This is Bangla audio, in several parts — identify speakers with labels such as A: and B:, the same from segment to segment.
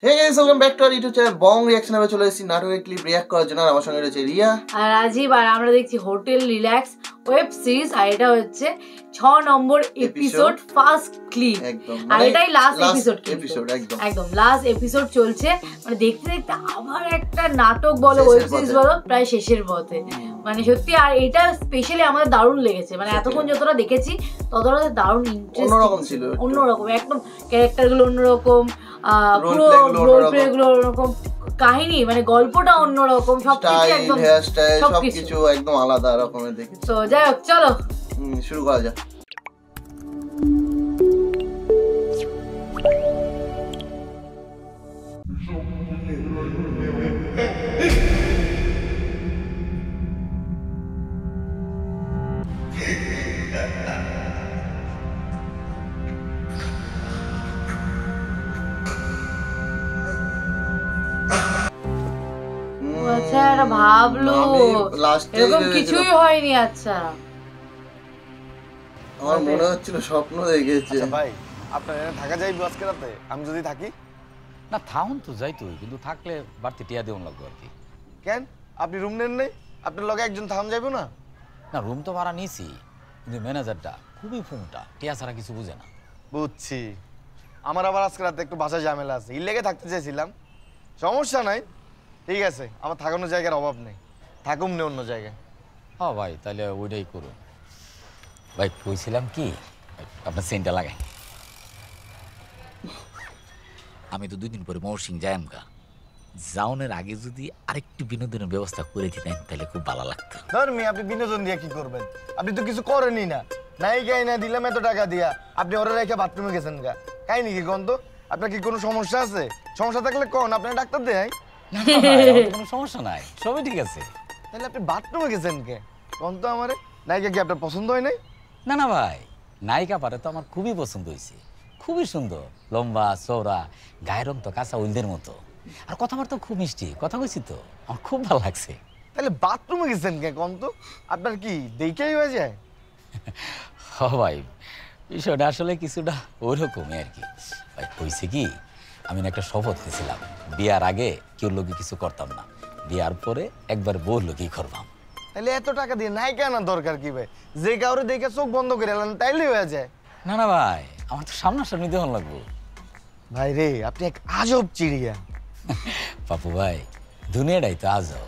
A: Hey guys, welcome back to our YouTube channel Bong reaction. আমি চলে এসেছি নাটকের ক্লিপ রিঅ্যাক্ট করার জন্য। আমার সঙ্গে রয়েছে রিয়া
B: আর রাজীব। আর আমরা দেখছি হোটেল রিল্যাক্স ওয়েব সিরিজ, আর এটা হচ্ছে 6 নম্বর এপিসোড ফার্স্ট ক্লিপ। আর এটাই লাস্ট এপিসোড, একদম লাস্ট এপিসোড চলছে। মানে দেখতে দেখতে আবার একটা নাটক বলো ওয়েব সিরিজ বলো প্রায় শেষের পথে। মানে সত্যি, আর এটা স্পেশালি আমাদের দারুণ লেগেছে। মানে এতক্ষণ যতটা দেখেছি ততটা দারুণ ইন্টারেস্টিং ছিল, অন্যরকম একদম। ক্যারেক্টারগুলো অন্যরকম, পুরো রোল প্লে গুলো অন্যরকম, কাহিনী মানে গল্পটা অন্যরকম, সবকিছু একদম
A: সবকিছু একদম আলাদা রকমের দেখি।
B: তো যাই হোক, চলো
A: শুরু করা যাক।
B: আচ্ছা, এটা ভাবলো এরকম কিছুই হয়নি। আচ্ছা,
A: আমার মনে হচ্ছিল স্বপ্ন দেখেছে।
C: ভাই, আপনার এখানে থাকা যাইবে আজকে রাতে? আমি যদি থাকি?
D: না, থাউন তো যাইতোই, কিন্তু থাকলে বাড়তি টিয়া দেওয়া লাগবে আর কি।
C: কেন, আপনি রুম নেন নাই? আপনার লগে একজন থাউন যাইব না?
D: না, রুম তো ভাড়া নিয়েছি, কিন্তু ম্যানেজারটা খুবই ফোনটা, টিয়া ছাড়া কিছু বুঝে না।
C: বুঝছি। আমার আবার আজকে রাতে একটু বাসায় ঝামেলা আছে, এর লেগে থাকতে চাইছিলাম। সমস্যা নাই, ঠিক আছে, আমার থাকানোর জায়গার অভাব নেই, থাকুম নে অন্য জায়গায়।
D: হ্যাঁ ভাই, তাহলে ওইটাই করুন। ভাই কইছিলাম কি, আপনার সেন্টটা লাগাই। আমি তো 2 দিন পরে মৌসিং যাইম গা, যাওনের আগে যদি আরেকটু বিনোদনের ব্যবস্থা করে দিতেন তাহলে খুব ভালো লাগতো।
C: ধর্মী, আপনি বিনোদন দিয়ে কি করবেন? আপনি তো কিছু করেনই না। নায়িকাই না দিলাম এত টাকা দিয়া, আপনি ওরা রেখে বাথরুমে গেছেন গা। কাহিনি কি কোন তো? আপনার কি কোনো সমস্যা আছে? সমস্যা থাকলে কোন, আপনার ডাক্তার দেয়।
D: কোনো সমস্যা নাই, সবই ঠিক আছে।
C: তাহলে আপনি বাথরুমে গেছেন কে কোন তো? আমারে নায়িকা কি আপনার পছন্দ হয় নাই?
D: না না ভাই, নায়িকা পারে তো আমার খুবই পছন্দ হয়েছে, খুবই সুন্দর, লম্বা চওড়া, গায়ের রং তো কাঁচা উলদের মতো, আর কথাবার্তা খুব মিষ্টি, কথা কইছি তো আমার খুব ভালো লাগছে।
C: তাহলে বাথরুমে গেছেন কে কোন তো? আপনার কি দেখেই হয়ে যায়?
D: হ ভাই, বিষয়টা আসলে কিছুটা ওইরকমই আর কি। ভাই কইছে কি, আমি না একটা শপথ নিয়েছিলাম, বিয়ার আগে কেউ লোকে কিছু করতাম না, বিয়ার পরে একবার বউ লোকেই করবাম।
C: তাহলে এত টাকা দিয়ে নায়িকা আনার দরকার কি ভাই? যে কাউরে দেখে চোখ বন্ধ করে এলেন তাইলে হয়ে যায়।
D: না না ভাই, আমার তো সামনাসামনি দেওয়ান লাগবো।
C: ভাই রে, আপনি এক আজব চিড়িয়া।
D: পাপু ভাই, দুনিয়াটাই তো আজব।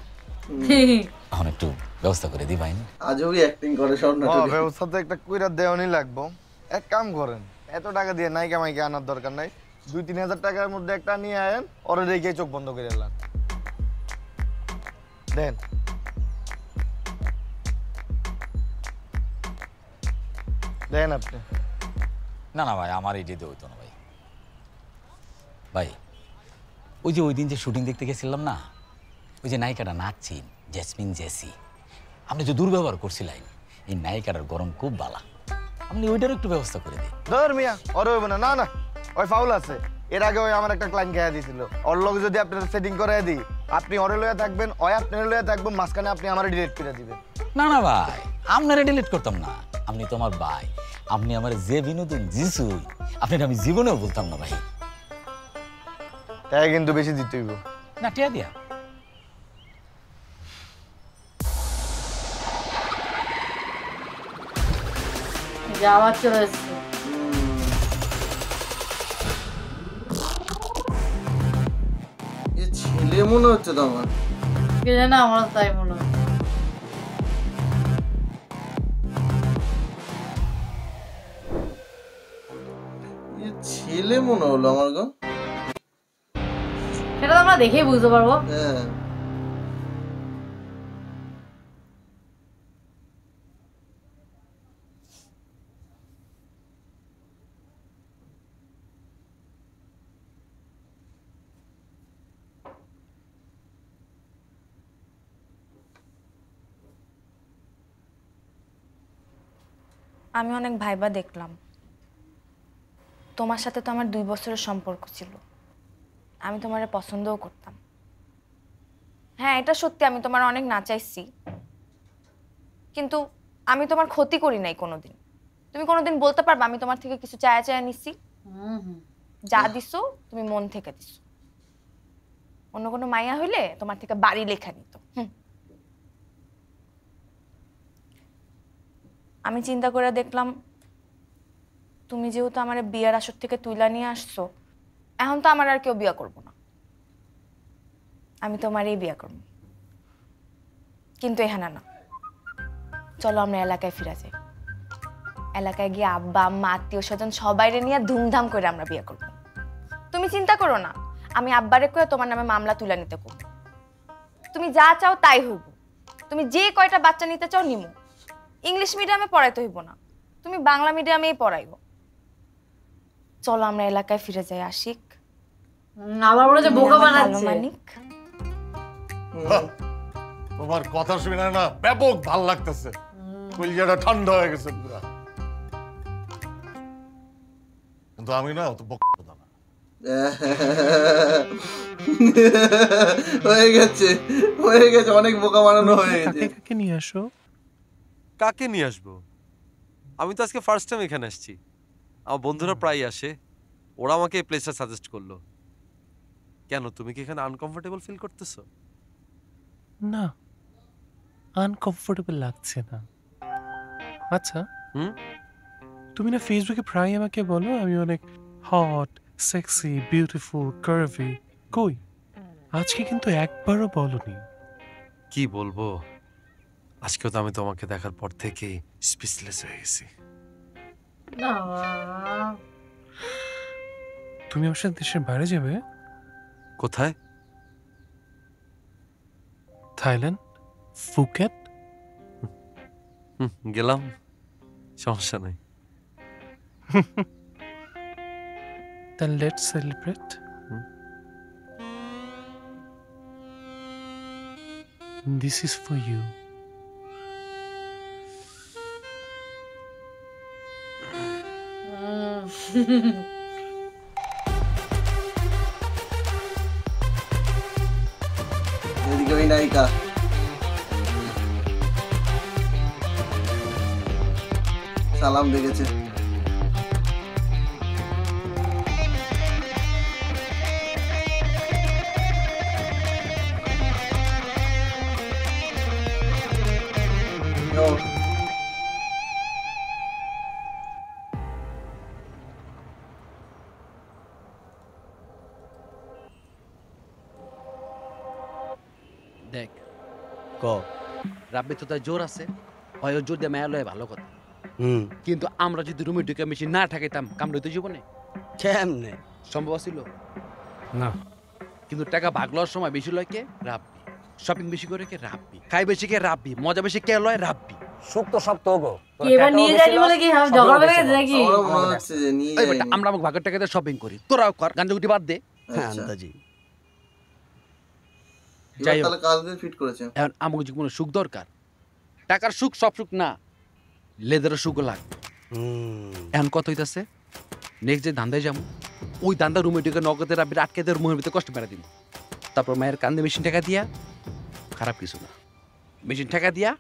D: এখন একটু ব্যবস্থা করে দি ভাই।
A: আজবই অ্যাক্টিং করে সব নাটকে।
C: ব্যবস্থা তো একটা কইরা দেওয়ানি লাগবো। এক কাম করেন, এত টাকা দিয়ে নায়িকা মাইকা আনার দরকার নাই, 2-3 হাজার টাকার মধ্যে একটা নিয়ে আয়েন, ওরে দেখে চোখ বন্ধ করে এলেন দেন। দেন আপনি।
D: না না ভাই, আমার এই যেতে হইতো না ভাই। ভাই ওই যে ওই দিন যে শুটিং দেখতে গেছিলাম না, ওই যে নায়িকাটা নাচছেন, জেসমিন জেসি, আপনি যে দুর্ব্যবহার করছিলেন, এই নায়িকাটার গরম খুব বালা, আপনি ওইটারও একটু ব্যবস্থা করে দিন।
C: ধর মিয়া, ওরে হইব না। না না, ওই ফাউল আছে। এর আগে ওই আমার একটা ক্লায়েন্ট খেয়ে দিয়েছিল, ওর লগে যদি আপনার সেটিং করে দিই, আপনি ওরে লইয়া থাকবেন, ওই আপনার লইয়া থাকবেন, মাঝখানে আপনি আমার ডিলিট করে দিবেন।
D: না না ভাই, আপনারে ডিলিট করতাম না, আপনি তো আমার ভাই, আপনি আমার যে বিনোদন দিছুই, আপনার আমি জীবনেও বলতাম না ভাই।
C: তাই কিন্তু বেশি দিতে হইব
D: না, টিয়া দিয়া
B: যাওয়ার চলে এসছে।
A: ছেলে মনে হচ্ছে তো আমার,
B: কে জানে, আমার তাই মনে হয়।
A: ছেলে মনে হলো আমার গো।
B: সেটা তো আমরা দেখেই বুঝতে পারবো।
A: হ্যাঁ,
E: আমি অনেক ভাইবা দেখলাম, তোমার সাথে তো আমার 2 বছরের সম্পর্ক ছিল, আমি তোমারে পছন্দও করতাম। হ্যাঁ, এটা সত্যি, আমি তোমার অনেক নাচাইছি, কিন্তু আমি তোমার ক্ষতি করি নাই কোনোদিন। তুমি কোনোদিন বলতে পারবা আমি তোমার থেকে কিছু চায়া চায়া নিছি? যা দিছো তুমি মন থেকে দিছো। অন্য কোনো মাইয়া হইলে তোমার থেকে বাড়ি লেখা নিত। আমি চিন্তা করে দেখলাম তুমি যেহেতু আমার বিয়ের আসর থেকে তুইলা নিয়ে আসছো, এখন তো আমার আর কেউ বিয়ে করবো না, আমি তোমারই বিয়ে করবো। কিন্তু এখানে না, চলো আমরা এলাকায় ফিরে যাই। এলাকায় গিয়ে আব্বা আম্মা আত্মীয় স্বজন সবাইরে নিয়ে ধুমধাম করে আমরা বিয়ে করবো। তুমি চিন্তা করো না, আমি আব্বারে কয়ে তোমার নামে মামলা তুলে নিতে করব। তুমি যা চাও তাই হইব। তুমি যে কয়টা বাচ্চা নিতে চাও নিমু। ইংলিশ মিডিয়ামে পড়াইতে হইব না, তুমি বাংলা মিডিয়ামেই পড়াইবো। চলো আমরা এলাকায় ফিরে যাই। আশিক
B: আবার বলে যে বোকা বানাচ্ছে।
E: মানিক,
C: তোমার কথা শুনে না ব্যাপক ভাল লাগতেছে, কলিজাটা ঠান্ডা হয়ে গেছে পুরা। কিন্তু আমি না অত বকবো না।
A: হয়ে গেছে অনেক বোকা বানানো হয়ে গেছে।
F: কাকে নিয়ে আসো?
G: কাকে নিয়ে আসবো? আমি তো আজকে ফার্স্ট টাইম এখানে আসছি। আমার বন্ধুরা প্রায় আসে, ওরা আমাকে এই প্লেসটা সাজেস্ট করলো। কেন, তুমি কি এখানে আনকমফোর্টেবল ফিল করতেছো?
F: না, আনকমফোর্টেবল লাগছে না। আচ্ছা, তুমি না ফেসবুকে প্রায় আমাকে বলো আমি অনেক হট, সেক্সি, বিউটিফুল, কার্ভি। কই আজকে কিন্তু একবারও বলনি।
G: কি বলবো, আজকেও তো আমি তোমাকে দেখার পর থেকে স্পিচলেস হয়ে গেছি।
F: তুমি আমার সাথে দেশের বাইরে যাবে?
G: কোথায়?
F: Thailand, Phuket.
G: গেলাম, সমস্যা নাই।
F: Then let's celebrate. This is for you.
A: এদিকে ওই নায়িকা সালাম দেখেছে।
H: দেখ ক রাব্বি তো তার জোর আছে, হয় ওর জোর দিয়ে মেয়া লয় ভালো কথা। কিন্তু আমরা যদি রুমে ঢুকে মেশিন না ঠাকাইতাম কামড় হইতো জীবনে? কেমনে সম্ভব ছিল না। কিন্তু টাকা ভাগ লওয়ার সময় বেশি লয় কে? রাব্বি। শপিং বেশি করে কে? রাব্বি। খাই বেশি কে? রাব্বি। মজা বেশি কে লয়? রাব্বি।
I: সুখ তো সব তো গো।
B: এবার নিয়ে যাইনি বলে কি ঝগড়া বেড়ে গেছে নাকি?
H: এই বেটা আমরা আমাকে ভাগের টাকাতে শপিং করি, তোরাও কর, গাঞ্জাগুটি বাদ দে।
A: হ্যাঁ
H: আন্দাজি।
A: যাই হোক, তাহলে কাজে ফিট করেছে।
H: এখন আমাকে কোনো সুখ দরকার, টাকার সুখ সব সুখ না, লেদারের সুখও লাগবে। এখন কত হইতাছে, নেক্সট যে ধান্দায় যাবো ওই ধান্দা রুমে ঢুকে নগদের রাব্বির আটকে দিয়ে রুমের ভিতরে কষ্ট মেরা দিব। তারপর মায়ের কান্দে মেশিন টাকা দিয়া, খারাপ কিছু না, মেশিন টাকা দিয়া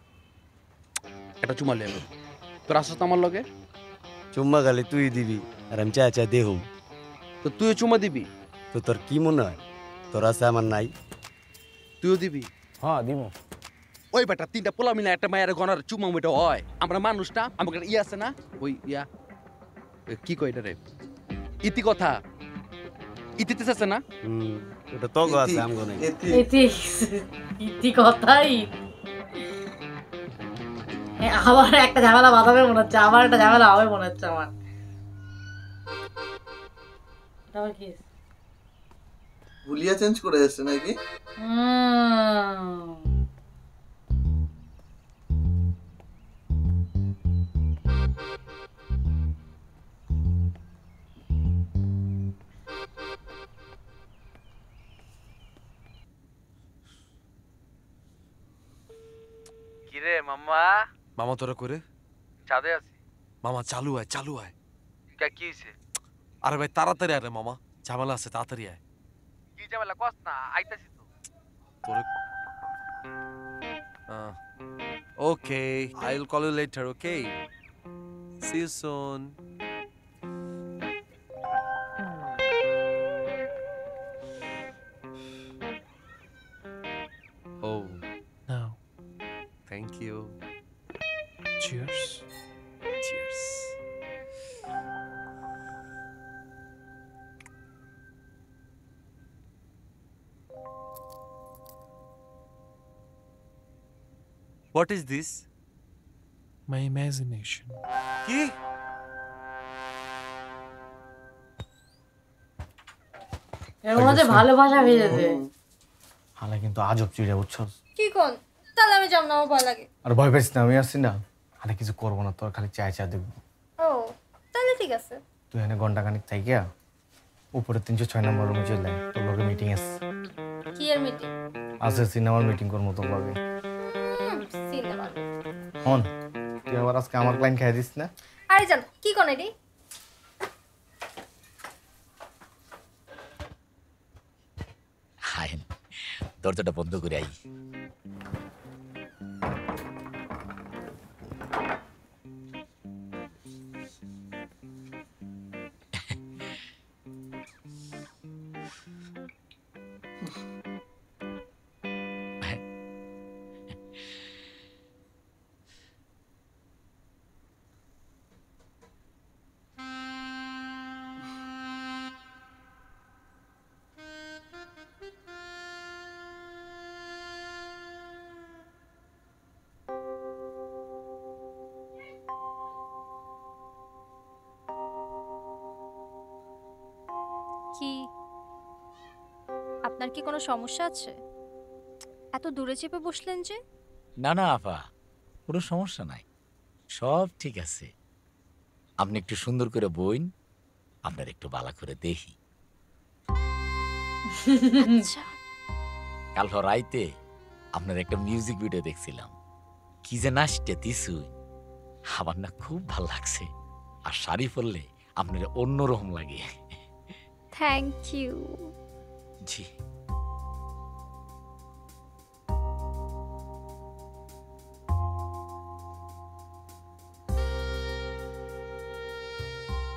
H: একটা চুমা লেব। তোর আসছ তো আমার লগে?
J: চুম্মা গালি তুই দিবি আর আমি চা চা দেহ।
H: তো তুইও চুমা দিবি?
J: তো তোর কি মনে হয় তোর আছে আমার নাই?
H: তুইও দিবি?
I: হ্যাঁ দিব।
H: ওই বেটা তিনটা পোলা মিলে একটা মায়ের গনার চুমা ওইটা হয়। আমরা মানুষ না, আমাকে ইয়ে আছে না, ওই ইয়া কি কয় এটা রে, ইতি কথা, ইতিতে আছে না?
J: ওটা তো আছে আমগো নাই।
B: ইতি কথাই আবার একটা ঝামেলা বাঁধাবে মনে হচ্ছে, আমার একটা ঝামেলা হবে মনে হচ্ছে আমার।
A: ভুলিয়া চেঞ্জ করে এসছে নাকি?
K: কিরে মামা?
G: মামা তোরা করে
K: ছাদে আছি।
G: মামা চালু আয়, চালু আয়।
K: কি হইছে?
G: আরে ভাই তাড়াতাড়ি আরে মামা, ঝামেলা আছে, তাড়াতাড়ি আয়।
K: কি ঝামেলা কস না, আইতাছি তো।
G: তোরে okay, I will call you later, okay? See you soon. Oh,
F: Now,
G: thank you.
F: cheers.
G: Cheers. What is this?
F: My imagination.
G: কি?
B: এর মধ্যে ভালোবাসা ভেজেছে।
L: হালা কিন্তু আজব চিড়ে বুঝছস।
E: কি কোন তাহলে আমি যাব না, আমার ভয় লাগে।
L: আর ভয় পাইস না, আমি আসছি না। হালা কিছু করবো না, তোর খালি চা দেখবো।
E: ও তাহলে ঠিক আছে।
L: তুই এখানে ঘন্টা খানিক থাইকিয়া উপরে 306 নম্বর রুমে চলে আয়, তোর লগে মিটিং আছে।
E: কি এর মিটিং?
L: আছে সিনেমার মিটিং করবো তোর লগে।
E: সিনেমা?
L: হন, তুই আবার আজকে আমার ক্লায়েন্ট খাই দিস না।
E: আরে জান কি কোন এডি?
D: হাই, দরজাটা বন্ধ করে আই।
M: কি আপনার কি কোনো সমস্যা আছে? এত দূরে চেপে বসলেন যে?
D: না না আপা, কোনো সমস্যা নাই, সব ঠিক আছে। আপনি একটু সুন্দর করে বইন, আপনার একটু বালা করে দেখি।
M: আচ্ছা।
D: কাল রাইতে আপনার একটা মিউজিক ভিডিও দেখছিলাম, কি যে নাচতে দিছুই, আমার না খুব ভাল লাগছে। আর শাড়ি পরলে আপনার অন্যরকম লাগে।
M: Thank you.
D: জি।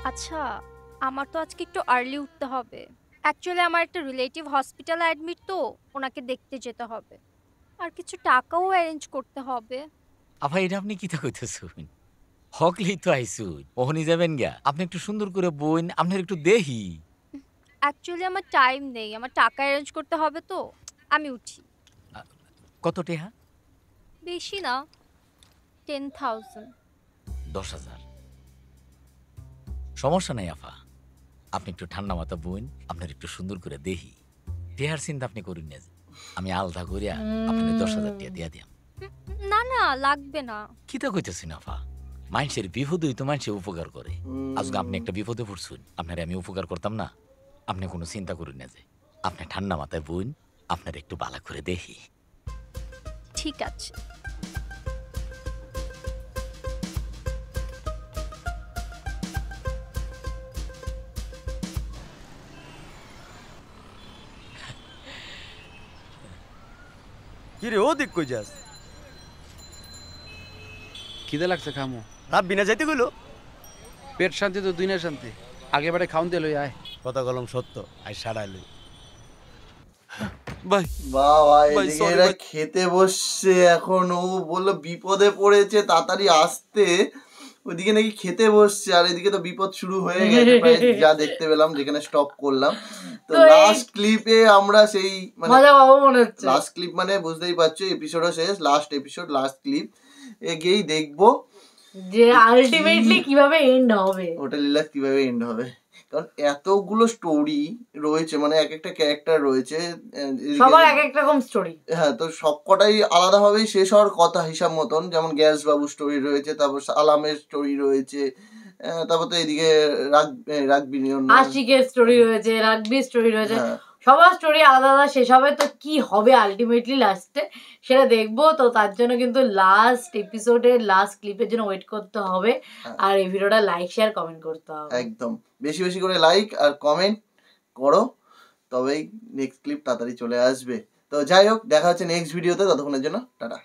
M: আচ্ছা, আমার তো আজকে একটু আর্লি উঠতে হবে। অ্যাকচুয়ালি আমার একটা রিলেটিভ হসপিটালে অ্যাডমিট, তো ওনাকে দেখতে যেতে হবে। আর কিছু টাকাও অ্যারেঞ্জ করতে হবে।
D: আপা এটা আপনি কি তা কইতেছুন? হকলেই তো আইসুন, ওহনি যাবেন গা। আপনি একটু সুন্দর করে বইন, আপনার একটু দেখি।
M: অ্যাকচুয়ালি আমার টাইম নেই, আমার টাকা অ্যারেঞ্জ করতে হবে, তো আমি উঠি।
D: কত টেহা?
M: বেশি না, 10,000।
D: 10,000? সমস্যা নাই আফা, আপনি একটু ঠান্ডা মাথা বইন, আপনার একটু সুন্দর করে দেখি। টেহার চিন্তা আপনি করুন না, আমি আলদা করিয়া আপনার 10,000 টাকা দিয়া দিয়াম।
M: না না, লাগবে না।
D: কি তা কইতেছেন আফা? মানুষের বিপদই তো মানুষের উপকার করে। আজকে আপনি একটা বিপদে পড়ছুন, আপনার আমি উপকার করতাম না? আপনি কোনো চিন্তা করুন না, যে আপনি ঠান্ডা মাথায় বইন, আপনার একটু বালা করে দেখি।
M: ঠিক আছে।
J: কি রে, ও দিক কই যাস?
H: খিদে লাগছে, খামো।
J: রাত বিনা যাইতে গেলো।
H: পেট শান্তি তো দুই না শান্তি। আগে বারে খাউন দিয়ে লই আয়।
J: কথা কলম সত্য, আই সাড়াই লই।
G: ভাই
A: বাবা, এদিকে এরা খেতে বসছে এখন। ও বললো বিপদে পড়েছে, তাড়াতাড়ি আসতে। ওইদিকে নাকি খেতে বসছে, আর এদিকে তো বিপদ শুরু হয়ে গেছে প্রায়, যা দেখতে পেলাম যেখানে স্টপ করলাম। তো লাস্ট ক্লিপে আমরা সেই মানে লাস্ট ক্লিপ মানে বুঝতেই পারছো, এপিসোডও শেষ, লাস্ট এপিসোড লাস্ট ক্লিপ গিয়েই দেখবো
B: যে আলটিমেটলি কিভাবে এন্ড হবে,
A: হোটেল লীলাস কিভাবে এন্ড হবে। কারণ এতগুলো স্টোরি রয়েছে, মানে এক একটা ক্যারেক্টার রয়েছে,
B: সবার এক এক রকম স্টোরি।
A: হ্যাঁ, তো সবকটাই আলাদাভাবেই শেষ হওয়ার কথা হিসাব মতন। যেমন গ্যাস বাবু স্টোরি রয়েছে, তারপর আলামের স্টোরি রয়েছে, তারপর তো এদিকে রাগবি
B: আশিকের স্টোরি রয়েছে, রাগবির স্টোরি রয়েছে, সবার স্টোরি আলাদা আলাদা শেষ হবে। তো কি হবে আলটিমেটলি লাস্টে সেটা দেখবো। তো তার জন্য কিন্তু লাস্ট এপিসোডের লাস্ট ক্লিপের জন্য ওয়েট করতে হবে। আর এই ভিডিওটা লাইক শেয়ার কমেন্ট করতে হবে,
A: একদম বেশি বেশি করে লাইক আর কমেন্ট করো, তবেই নেক্সট ক্লিপ তাড়াতাড়ি চলে আসবে। তো যাই হোক, দেখা হচ্ছে নেক্সট ভিডিওতে, ততক্ষণের জন্য টাটা।